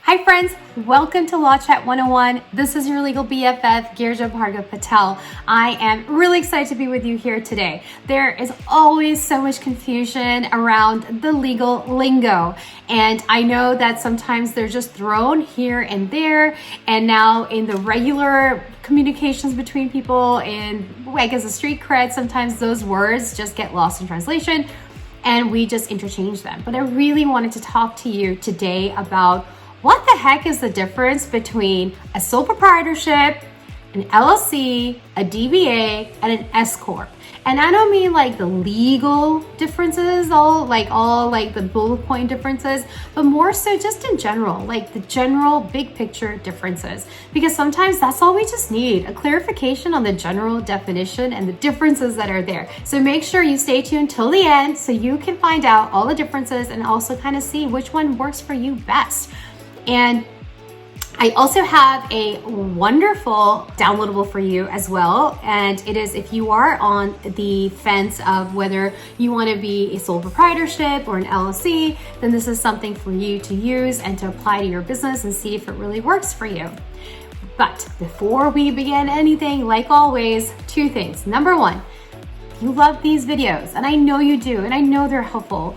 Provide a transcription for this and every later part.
Hi friends, welcome to Law Chat 101. This is your legal BFF, Girija Patel. I am really excited to be with you here today. There is always so much confusion around the legal lingo. And I know that sometimes they're just thrown here and there. And now in the regular communications between people and like as a street cred, sometimes those words just get lost in translation and we just interchange them. But I really wanted to talk to you today about what the heck is the difference between a sole proprietorship, an LLC, a DBA, and an S Corp. And I don't mean like the legal differences, all like the bullet point differences, but more so just in general, like the general big picture differences. Because sometimes that's all we just need, a clarification on the general definition and the differences that are there. So make sure you stay tuned till the end so you can find out all the differences and also kind of see which one works for you best. And I also have a wonderful downloadable for you as well. And it is if you are on the fence of whether you want to be a sole proprietorship or an LLC, then this is something for you to use and to apply to your business and see if it really works for you. But before we begin anything, like always, two things. Number one, if you love these videos, and I know you do, and I know they're helpful,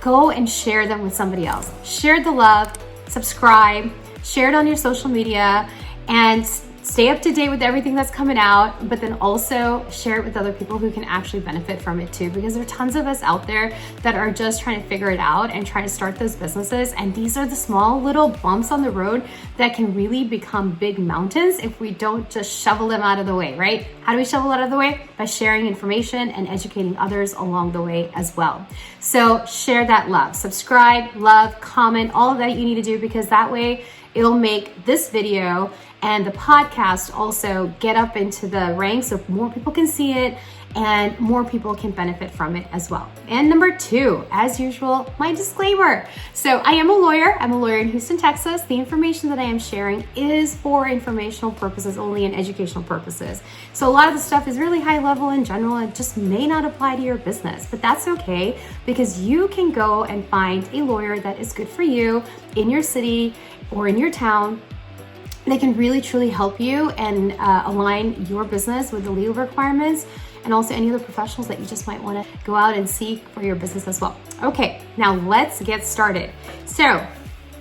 go and share them with somebody else. Share the love. Subscribe, share it on your social media, and stay up to date with everything that's coming out, but then also share it with other people who can actually benefit from it too, because there are tons of us out there that are just trying to figure it out and trying to start those businesses. And these are the small little bumps on the road that can really become big mountains if we don't just shovel them out of the way, right? How do we shovel out of the way? By sharing information and educating others along the way as well. So share that love, subscribe, love, comment, all of that you need to do, because that way it'll make this video and the podcast also get up into the ranks so more people can see it and more people can benefit from it as well. And number two, as usual, my disclaimer. So I am a lawyer. I'm a lawyer in Houston, Texas. The information that I am sharing is for informational purposes only and educational purposes. So a lot of the stuff is really high level in general and just may not apply to your business, but that's okay because you can go and find a lawyer that is good for you in your city or in your town. They can really truly help you and align your business with the legal requirements and also any other professionals that you just might want to go out and seek for your business as well. Okay, now let's get started. So,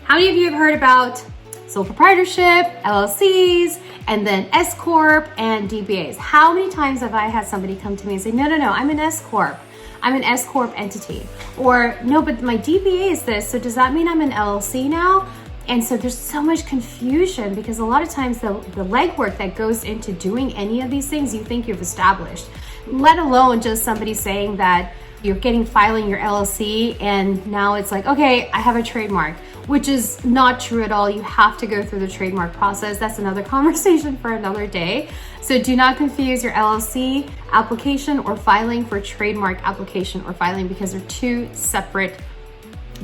how many of you have heard about sole proprietorship, LLCs, and then S Corp and DBAs? How many times have I had somebody come to me and say, no, I'm an S Corp. I'm an S Corp entity. Or, no, but my DBA is this, so does that mean I'm an LLC now? And so there's so much confusion because a lot of times the legwork that goes into doing any of these things, you think you've established, let alone just somebody saying that you're filing your LLC and now it's like, okay, I have a trademark, which is not true at all. You have to go through the trademark process. That's another conversation for another day. So do not confuse your LLC application or filing for trademark application or filing because they're two separate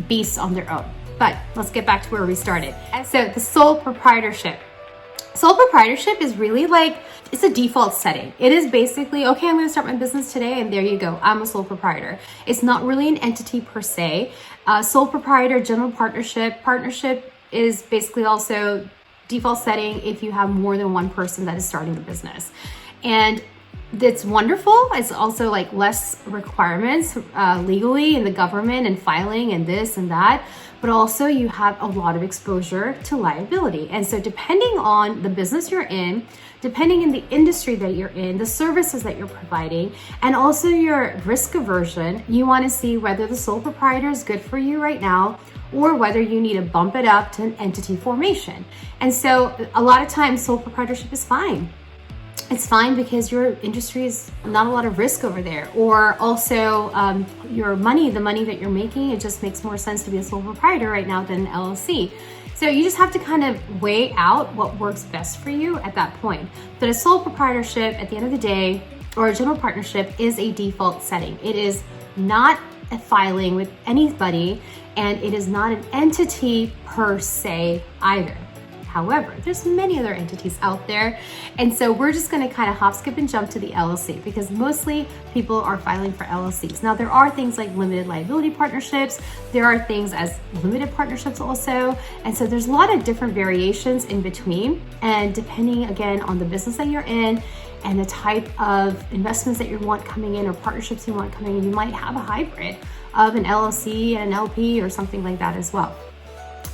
beasts on their own. But let's get back to where we started. So the sole proprietorship. Sole proprietorship is really like, it's a default setting. It is basically, okay, I'm going to start my business today and there you go. I'm a sole proprietor. It's not really an entity per se. Sole proprietor, general partnership. Partnership is basically also default setting if you have more than one person that is starting the business. And it's wonderful. It's also like less requirements legally in the government and filing and this and that, but also you have a lot of exposure to liability. And so depending on the business you're in, depending in the industry that you're in, the services that you're providing, and also your risk aversion, you want to see whether the sole proprietor is good for you right now or whether you need to bump it up to an entity formation. And so a lot of times sole proprietorship is fine. It's fine because your industry is not a lot of risk over there. Or also your money, the money that you're making, it just makes more sense to be a sole proprietor right now than an LLC. So you just have to kind of weigh out what works best for you at that point. But a sole proprietorship at the end of the day, or a general partnership, is a default setting. It is not a filing with anybody and it is not an entity per se either. However, there's many other entities out there. And so we're just gonna kind of hop, skip, and jump to the LLC because mostly people are filing for LLCs. Now, there are things like limited liability partnerships. There are things as limited partnerships also. And so there's a lot of different variations in between. And depending again on the business that you're in and the type of investments that you want coming in or partnerships you want coming in, you might have a hybrid of an LLC and an LP or something like that as well.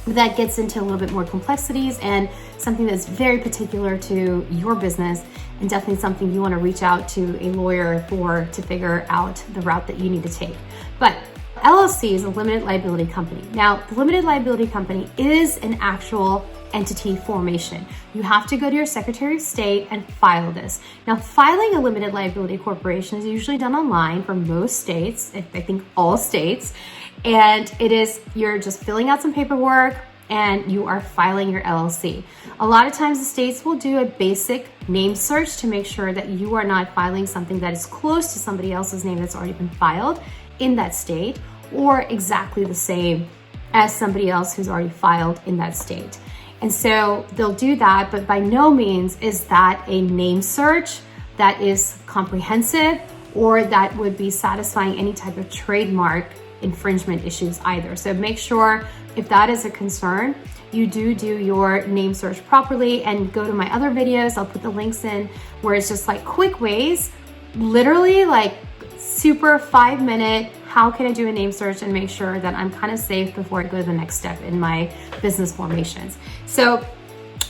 That gets into a little bit more complexities and something that's very particular to your business, and definitely something you want to reach out to a lawyer for to figure out the route that you need to take. But LLC is a limited liability company. Now, the limited liability company is an actual entity formation. You have to go to your Secretary of State and file this. Now, filing a limited liability corporation is usually done online for most states, I think all states, and you're just filling out some paperwork and you are filing your LLC. A lot of times the states will do a basic name search to make sure that you are not filing something that is close to somebody else's name that's already been filed in that state or exactly the same as somebody else who's already filed in that state. And so they'll do that, but by no means is that a name search that is comprehensive or that would be satisfying any type of trademark infringement issues either. So make sure if that is a concern, you do your name search properly and go to my other videos. I'll put the links in where it's just like quick ways, literally like super 5-minute, how can I do a name search and make sure that I'm kind of safe before I go to the next step in my business formations. So,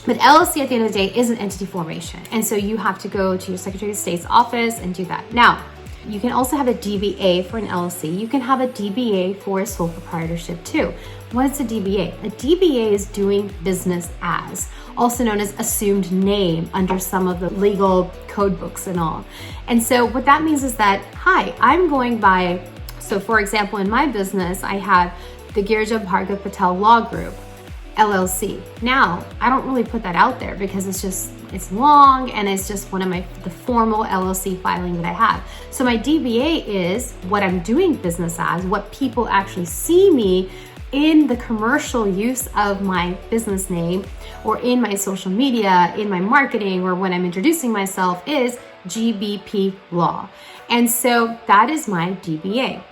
but LLC at the end of the day is an entity formation. And so you have to go to your Secretary of State's office and do that. Now, you can also have a DBA for an LLC. You can have a DBA for a sole proprietorship too. What is a DBA? A DBA is doing business as, also known as assumed name under some of the legal code books and all. And so what that means is that, hi, I'm going by, so for example, in my business, I have the Girija Patel Law Group, LLC. Now, I don't really put that out there because it's long and it's just one of the formal LLC filing that I have. So my DBA is what I'm doing business as, what people actually see me in the commercial use of my business name or in my social media, in my marketing, or when I'm introducing myself is GBP Law. And so that is my DBA.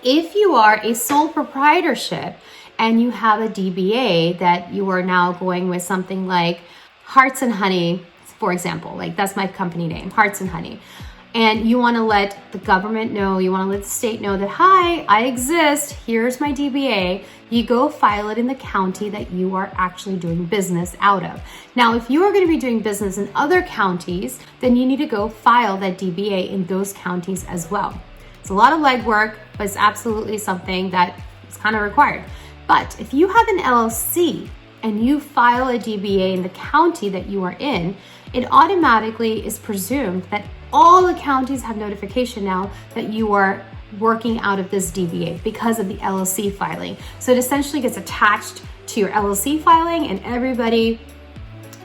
If you are a sole proprietorship and you have a DBA that you are now going with something like Hearts and Honey, for example, like that's my company name, Hearts and Honey. And you want to let the government know, you want to let the state know that, hi, I exist, here's my DBA. You go file it in the county that you are actually doing business out of. Now, if you are going to be doing business in other counties, then you need to go file that DBA in those counties as well. It's a lot of legwork, but it's absolutely something that is kind of required. But if you have an LLC and you file a DBA in the county that you are in, it automatically is presumed that all the counties have notification now that you are working out of this DBA because of the LLC filing. So it essentially gets attached to your LLC filing and everybody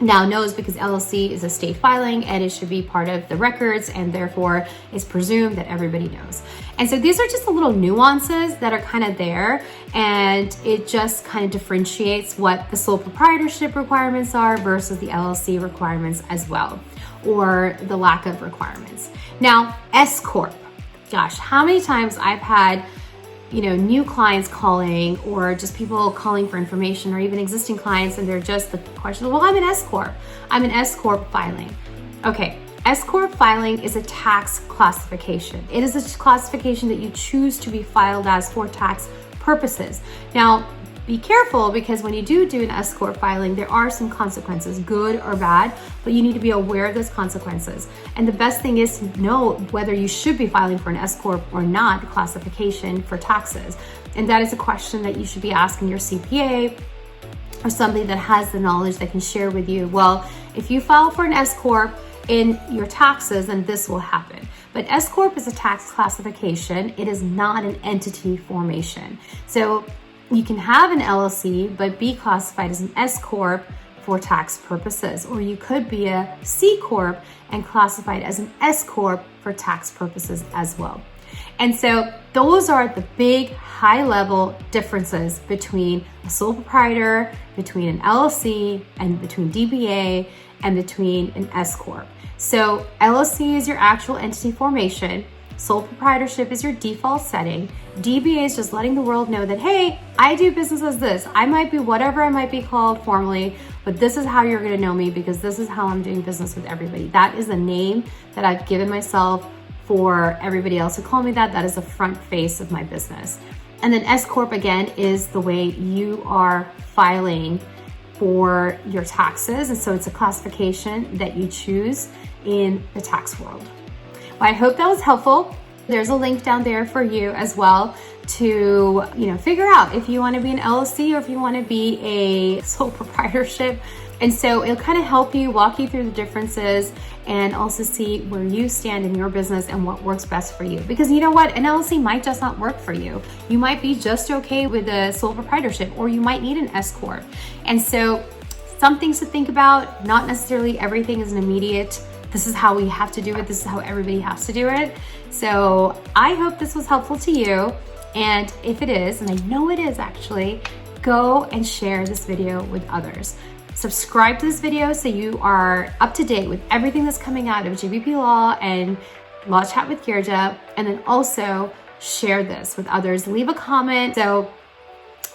now knows because LLC is a state filing and it should be part of the records and therefore it's presumed that everybody knows. And so these are just the little nuances that are kind of there, and it just kind of differentiates what the sole proprietorship requirements are versus the LLC requirements as well, or the lack of requirements. Now, S Corp, gosh, how many times I've had new clients calling or just people calling for information or even existing clients and they're just the question, well, I'm an S Corp. I'm an S Corp filing. Okay, S Corp filing is a tax classification. It is a classification that you choose to be filed as for tax purposes. Now, be careful because when you do an S Corp filing, there are some consequences, good or bad, but you need to be aware of those consequences. And the best thing is to know whether you should be filing for an S Corp or not classification for taxes. And that is a question that you should be asking your CPA or somebody that has the knowledge that can share with you, well, if you file for an S Corp in your taxes, then this will happen. But S Corp is a tax classification. It is not an entity formation. So you can have an LLC, but be classified as an S Corp for tax purposes, or you could be a C Corp and classified as an S Corp for tax purposes as well. And so those are the big high level differences between a sole proprietor, between an LLC, and between DBA, and between an S Corp. So LLC is your actual entity formation. Sole proprietorship is your default setting. DBA is just letting the world know that, hey, I do business as this. I might be whatever I might be called formally, but this is how you're gonna know me because this is how I'm doing business with everybody. That is the name that I've given myself for everybody else to call me that. That is the front face of my business. And then S Corp, again, is the way you are filing for your taxes. And so it's a classification that you choose in the tax world. Well, I hope that was helpful. There's a link down there for you as well to, figure out if you want to be an LLC or if you want to be a sole proprietorship. And so it'll kind of help you, walk you through the differences and also see where you stand in your business and what works best for you. Because you know what? An LLC might just not work for you. You might be just okay with a sole proprietorship, or you might need an S Corp. And so some things to think about, not necessarily everything is an immediate, this is how we have to do it, this is how everybody has to do it. So I hope this was helpful to you. And if it is, and I know it is actually, go and share this video with others. Subscribe to this video so you are up to date with everything that's coming out of GBP Law and Law Chat with Girija. And then also share this with others. Leave a comment so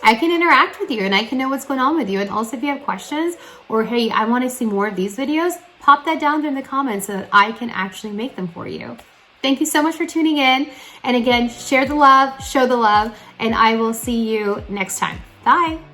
I can interact with you and I can know what's going on with you. And also if you have questions or, hey, I want to see more of these videos, pop that down there in the comments so that I can actually make them for you. Thank you so much for tuning in. And again, share the love, show the love, and I will see you next time. Bye.